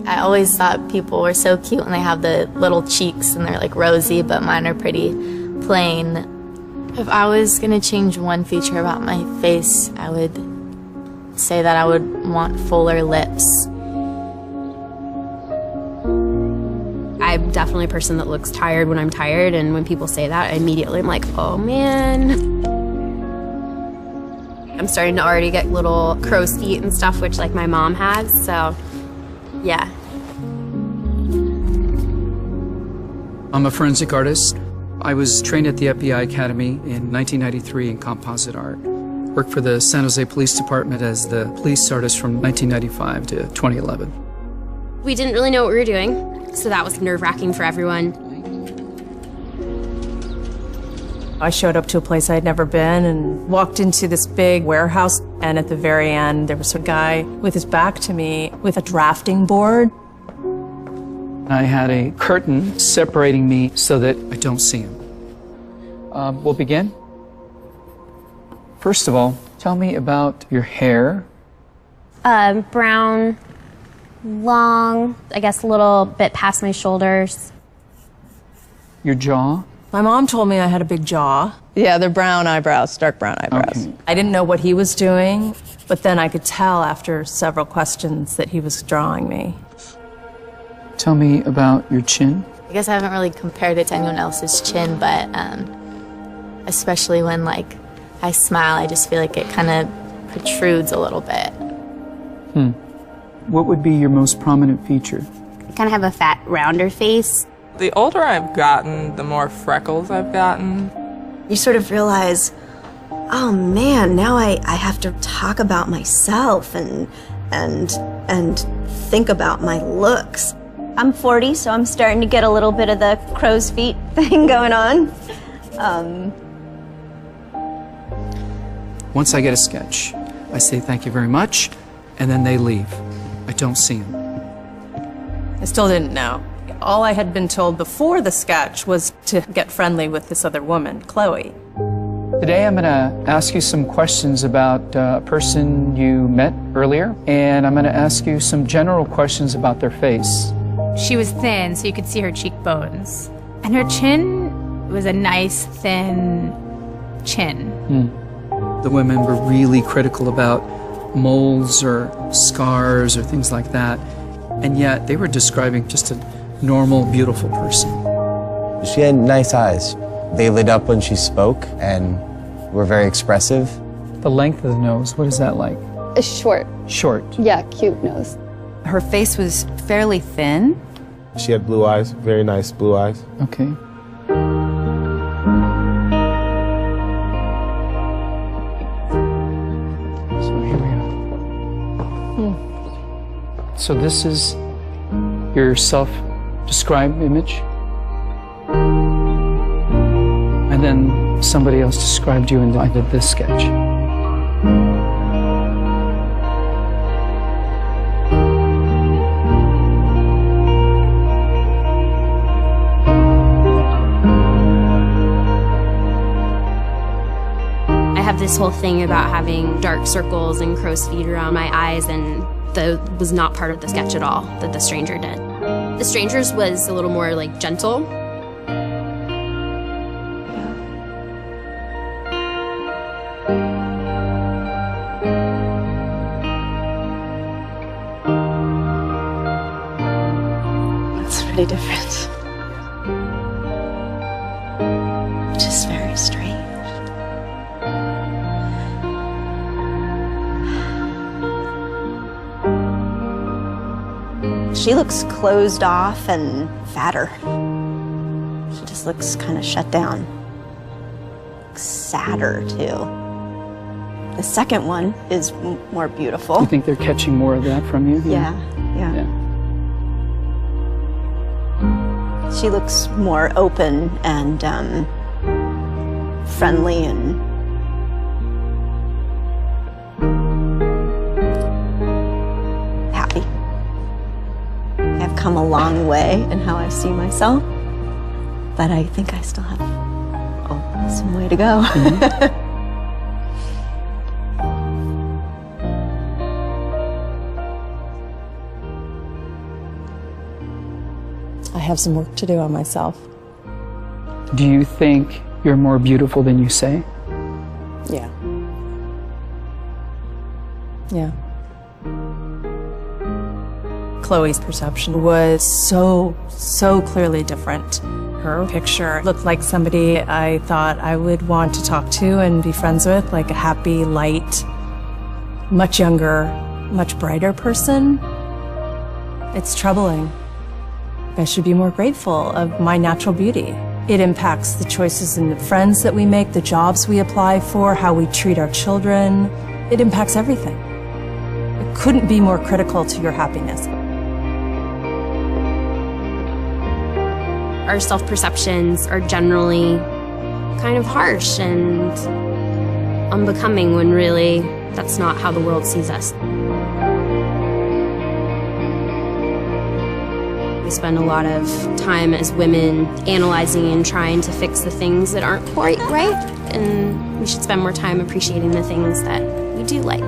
I always thought people were so cute when they have the little cheeks and they're like rosy, but mine are pretty plain. If I was gonna change one feature about my face, I would say that I would want fuller lips. I'm definitely a person that looks tired when I'm tired, and when people say that, I immediately am like, oh man. I'm starting to already get little crow's feet and stuff, which like my mom has, so yeah. I'm a forensic artist. I was trained at the FBI Academy in 1993 in composite art. Worked for the San Jose Police Department as the police artist from 1995 to 2011. We didn't really know what we were doing, so that was nerve-wracking for everyone. I showed up to a place I'd never been and walked into this big warehouse, and at the very end there was a guy with his back to me with a drafting board. I had a curtain separating me so that I don't see him. We'll begin. First of all, tell me about your hair. Brown, long, I guess a little bit past my shoulders. Your jaw. My mom told me I had a big jaw. Yeah, they're brown eyebrows, dark brown eyebrows. Okay. I didn't know what he was doing, but then I could tell after several questions that he was drawing me. Tell me about your chin. I guess I haven't really compared it to anyone else's chin, but especially when like I smile, I just feel like it kind of protrudes a little bit. What would be your most prominent feature? I kind of have a fat, rounder face. The older I've gotten, the more freckles I've gotten. You sort of realize, oh man, now I have to talk about myself and think about my looks. I'm 40, so I'm starting to get a little bit of the crow's feet thing going on. Once I get a sketch, I say thank you very much, and then they leave. I don't see them. I still didn't know. All I had been told before the sketch was to get friendly with this other woman, Chloe. Today I'm going to ask you some questions about a person you met earlier, and I'm going to ask you some general questions about their face. She was thin, so you could see her cheekbones. And her chin was a nice, thin chin. The women were really critical about moles or scars or things like that, and yet they were describing just a normal, beautiful person. She had nice eyes. They lit up when she spoke and were very expressive. The length of the nose, what is that like? Short. Short. Yeah, cute nose. Her face was fairly thin. She had blue eyes, very nice blue eyes. Okay. So here we are. So this is your self-described image? And then somebody else described you and I did this sketch. I have this whole thing about having dark circles and crow's feet around my eyes, and that was not part of the sketch at all that the stranger did. The stranger's was a little more like gentle. It's pretty different. Which is very strange. She looks closed off and fatter. She just looks kind of shut down. Sadder, too. The second one is more beautiful. You think they're catching more of that from you? Yeah. She looks more open and friendly and happy. I've come a long way in how I see myself, but I think I still have some way to go. have some work to do on myself. Do you think you're more beautiful than you say? Yeah. Yeah. Chloe's perception was so clearly different. Her picture looked like somebody I thought I would want to talk to and be friends with, like a happy, light, much younger, much brighter person. It's troubling. I should be more grateful of my natural beauty. It impacts the choices and the friends that we make, the jobs we apply for, how we treat our children. It impacts everything. It couldn't be more critical to your happiness. Our self-perceptions are generally kind of harsh and unbecoming when really that's not how the world sees us. We spend a lot of time as women analyzing and trying to fix the things that aren't quite right, and we should spend more time appreciating the things that we do like.